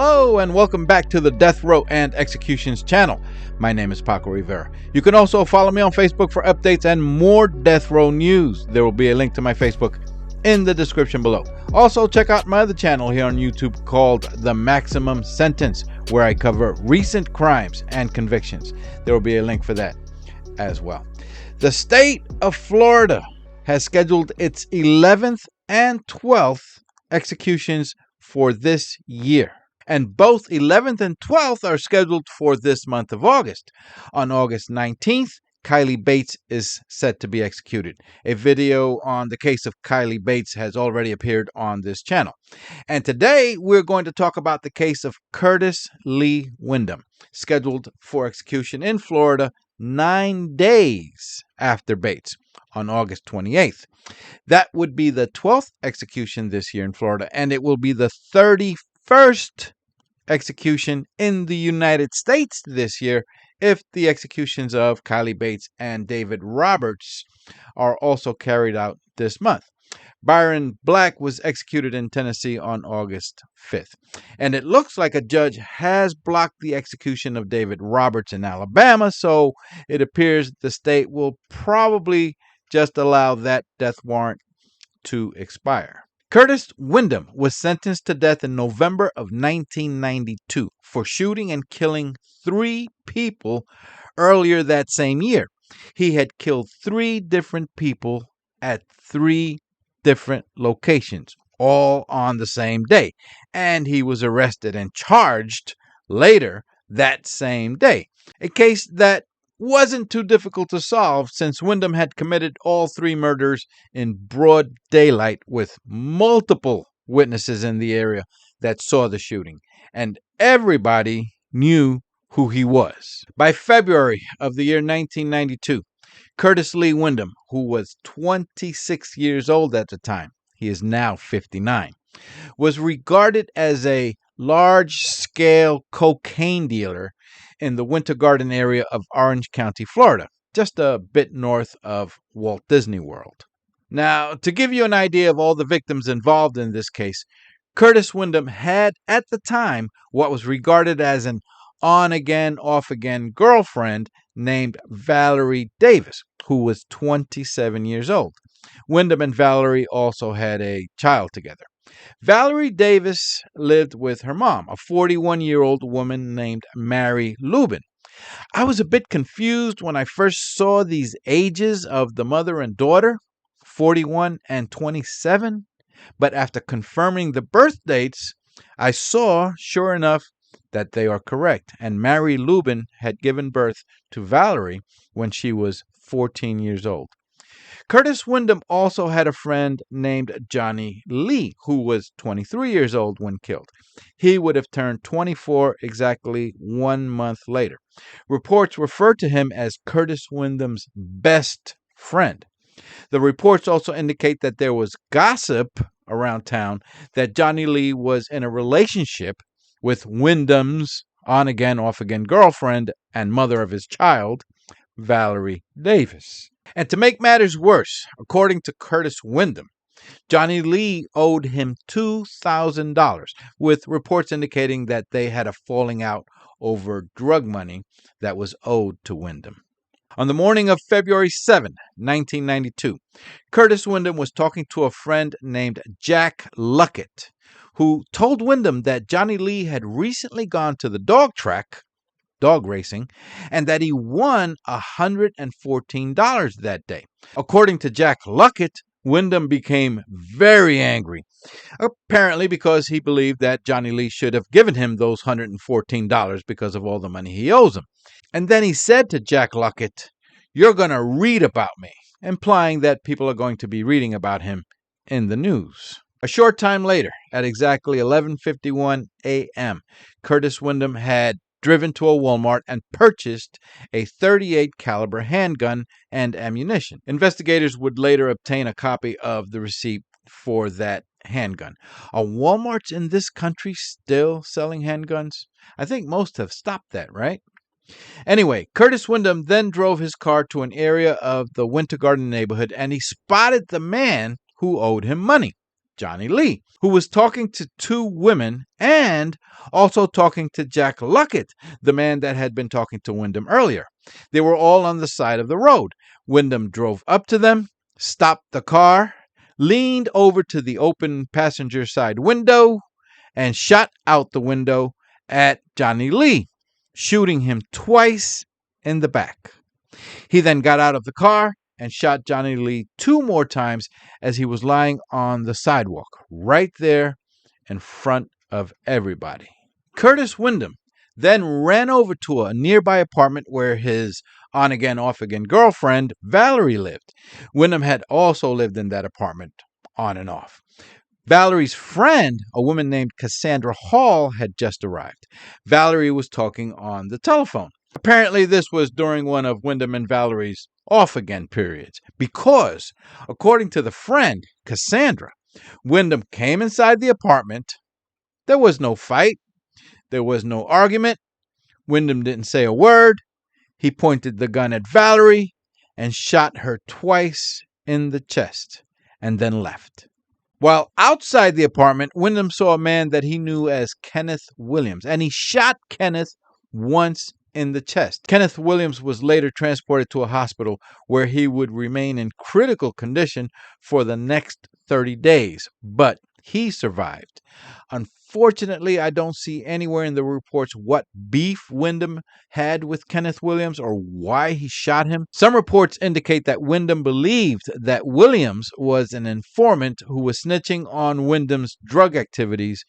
Hello and welcome back to the Death Row and Executions channel. My name is Paco Rivera. You can also follow me on Facebook for updates and more Death Row news. There will be a link to my Facebook in the description below. Also, check out my other channel here on YouTube called The Maximum Sentence, where I cover recent crimes and convictions. There will be a link for that as well. The state of Florida has scheduled its 11th and 12th executions for this year. And both 11th and 12th are scheduled for this month of August. On August 19th, Kylie Bates is set to be executed. A video on the case of Kylie Bates has already appeared on this channel. And today we're going to talk about the case of Curtis Lee Windom, scheduled for execution in Florida 9 days after Bates on August 28th. That would be the 12th execution this year in Florida, and it will be the 31st execution in the United States this year if the executions of Kylie Bates and David Roberts are also carried out this month. Byron Black was executed in Tennessee on August 5th. And it looks like a judge has blocked the execution of David Roberts in Alabama, so it appears the state will probably just allow that death warrant to expire. Curtis Windom was sentenced to death in November of 1992 for shooting and killing 3 people earlier that same year. He had killed 3 different people at 3 different locations, all on the same day, and he was arrested and charged later that same day. A case that wasn't too difficult to solve since Windom had committed all 3 murders in broad daylight with multiple witnesses in the area that saw the shooting, and everybody knew who he was. By February of the year 1992, Curtis Lee Windom, who was 26 years old at the time, he is now 59, was regarded as a large-scale cocaine dealer in the Winter Garden area of Orange County, Florida, just a bit north of Walt Disney World. Now, to give you an idea of all the victims involved in this case, Curtis Windom had at the time what was regarded as an on-again, off-again girlfriend named Valerie Davis, who was 27 years old. Windom and Valerie also had a child together. Valerie Davis lived with her mom, a 41-year-old woman named Mary Lubin. I was a bit confused when I first saw these ages of the mother and daughter, 41 and 27, but after confirming the birth dates, I saw, sure enough, that they are correct, and Mary Lubin had given birth to Valerie when she was 14 years old. Curtis Windom also had a friend named Johnnie Lee, who was 23 years old when killed. He would have turned 24 exactly 1 month later. Reports refer to him as Curtis Windom's best friend. The reports also indicate that there was gossip around town that Johnnie Lee was in a relationship with Windom's on-again, off-again girlfriend and mother of his child, Valerie Davis. And to make matters worse, according to Curtis Windom, Johnnie Lee owed him $2,000, with reports indicating that they had a falling out over drug money that was owed to Windom. On the morning of February 7, 1992, Curtis Windom was talking to a friend named Jack Luckett, who told Windom that Johnnie Lee had recently gone to the dog track, dog racing, and that he won $114 that day. According to Jack Luckett, Windom became very angry, apparently because he believed that Johnnie Lee should have given him those $114 because of all the money he owes him. And then he said to Jack Luckett, "You're going to read about me," implying that people are going to be reading about him in the news. A short time later, at exactly 11:51 a.m., Curtis Windom had driven to a Walmart and purchased a .38 caliber handgun and ammunition. Investigators would later obtain a copy of the receipt for that handgun. Are Walmarts in this country still selling handguns? I think most have stopped that, right? Anyway, Curtis Windom then drove his car to an area of the Winter Garden neighborhood, and he spotted the man who owed him money. Johnnie Lee, who was talking to two women and also talking to Jack Luckett, the man that had been talking to Windom earlier. They were all on the side of the road. Windom drove up to them, stopped the car, leaned over to the open passenger side window, and shot out the window at Johnnie Lee, shooting him twice in the back. He then got out of the car and shot Johnnie Lee 2 more times as he was lying on the sidewalk, right there in front of everybody. Curtis Windom then ran over to a nearby apartment where his on-again, off-again girlfriend, Valerie, lived. Windom had also lived in that apartment on and off. Valerie's friend, a woman named Cassandra Hall, had just arrived. Valerie was talking on the telephone. Apparently, this was during one of Windom and Valerie's off-again periods, because, according to the friend, Cassandra, Windom came inside the apartment. There was no fight. There was no argument. Windom didn't say a word. He pointed the gun at Valerie and shot her twice in the chest and then left. While outside the apartment, Windom saw a man that he knew as Kenneth Williams, and he shot Kenneth once in the chest. Kenneth Williams was later transported to a hospital where he would remain in critical condition for the next 30 days, but he survived. Unfortunately, I don't see anywhere in the reports what beef Windom had with Kenneth Williams or why he shot him. Some reports indicate that Windom believed that Williams was an informant who was snitching on Windom's drug activities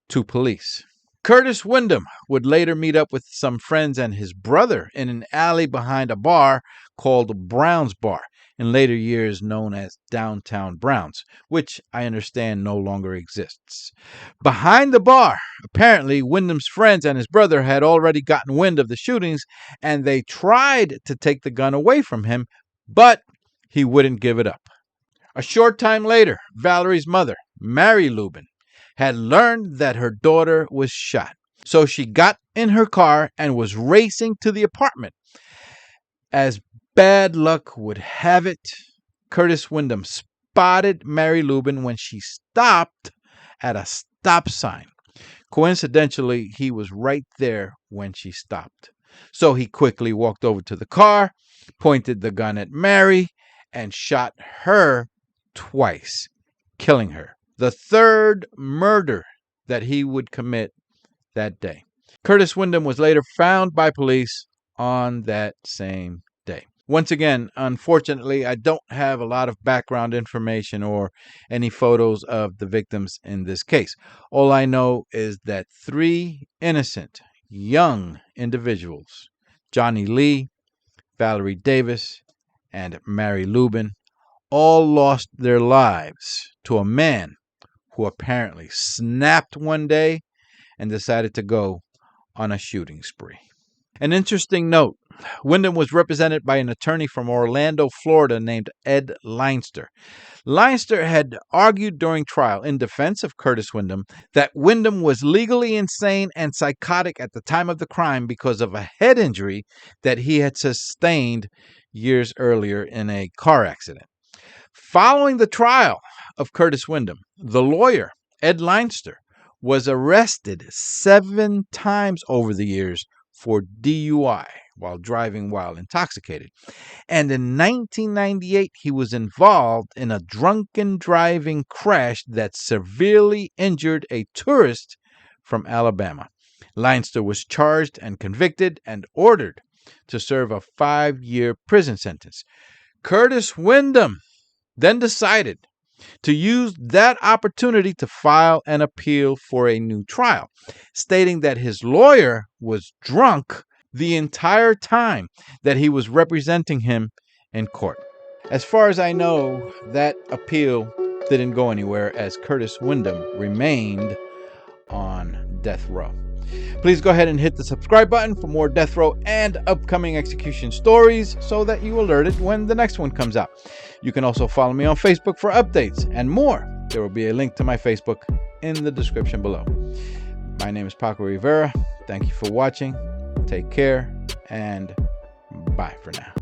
to police. Curtis Windom would later meet up with some friends and his brother in an alley behind a bar called Brown's Bar, in later years known as Downtown Brown's, which I understand no longer exists. Behind the bar, apparently Windom's friends and his brother had already gotten wind of the shootings, and they tried to take the gun away from him, but he wouldn't give it up. A short time later, Valerie's mother, Mary Lubin, had learned that her daughter was shot. So she got in her car and was racing to the apartment. As bad luck would have it, Curtis Windom spotted Mary Lubin when she stopped at a stop sign. Coincidentally, he was right there when she stopped. So he quickly walked over to the car, pointed the gun at Mary, and shot her twice, killing her. The third murder that he would commit that day. Curtis Windom was later found by police on that same day. Once again, unfortunately, I don't have a lot of background information or any photos of the victims in this case. All I know is that 3 innocent, young individuals, Johnnie Lee, Valerie Davis, and Mary Lubin, all lost their lives to a man who apparently snapped one day and decided to go on a shooting spree. An interesting note, Windom was represented by an attorney from Orlando, Florida named Ed Leinster. Leinster had argued during trial in defense of Curtis Windom that Windom was legally insane and psychotic at the time of the crime because of a head injury that he had sustained years earlier in a car accident. Following the trial of Curtis Windom, the lawyer, Ed Leinster, was arrested 7 times over the years for DUI, while driving while intoxicated. And in 1998, he was involved in a drunken driving crash that severely injured a tourist from Alabama. Leinster was charged and convicted and ordered to serve a 5-year prison sentence. Curtis Windom then decided to use that opportunity to file an appeal for a new trial, stating that his lawyer was drunk the entire time that he was representing him in court. As far as I know, that appeal didn't go anywhere as Curtis Windom remained on death row. Please go ahead and hit the subscribe button for more death row and upcoming execution stories so that you're alerted when the next one comes out. You can also follow me on Facebook for updates and more. There will be a link to my Facebook in the description below. My name is Paco Rivera. Thank you for watching. Take care and bye for now.